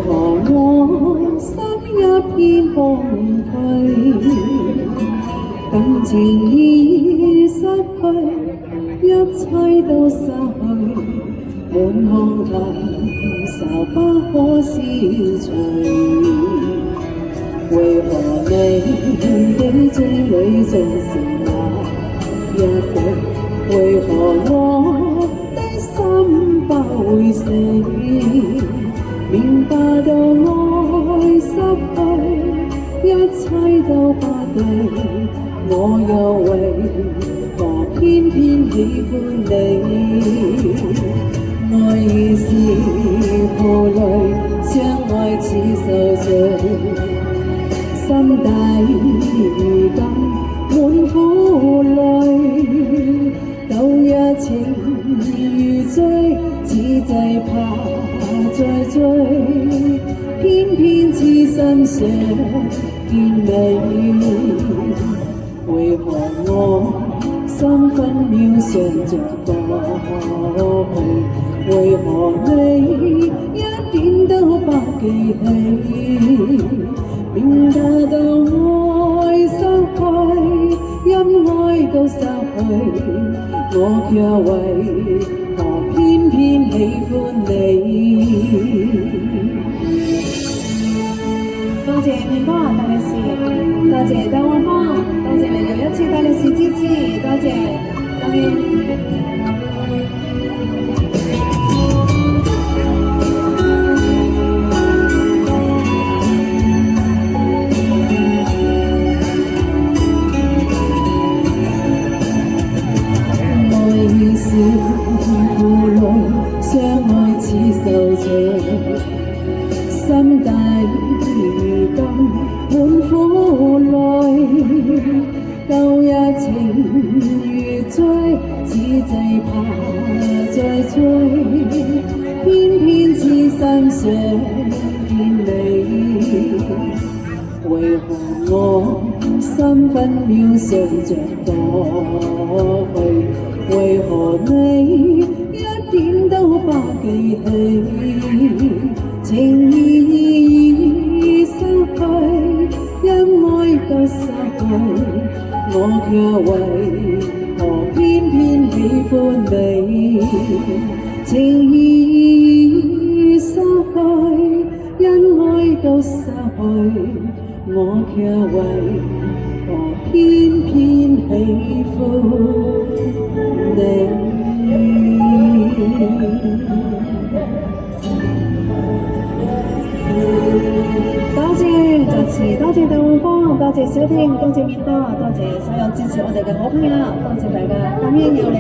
何我心一片空虛？感情已失去，一切都失去，滿腔恨愁不可消除。為何你的嘴裏總是那一句？為何我的心不會死？明白到愛失去，一切都不對，我又為何偏偏喜歡你？愛已是負累，相愛似受罪，心底如今滿苦淚，舊日情如醉，此際怕再追，偏偏痴心想見你。為何我心分秒想着過去？為何你一點都不記起？明白到愛失去，因愛都失去，我卻為何偏偏喜歡你？多謝明哥大力士，多謝大旺方，多謝你又一次大力士支持，多謝，多謝。是負累，相愛似受罪，心底如今滿苦淚，舊日情如醉，此際怕再追，偏偏痴心想見你。為何我心分秒想着過去？為何你一點都不記起？情已失去，因愛都失去，我卻為何偏偏喜歡你？情已失去，因愛都失去，我卻為何偏偏喜歡你？多謝澤慈，多謝大旺方，多謝小婷，多謝面多，多謝所有支持我哋嘅好朋友，多謝大家，感恩有你。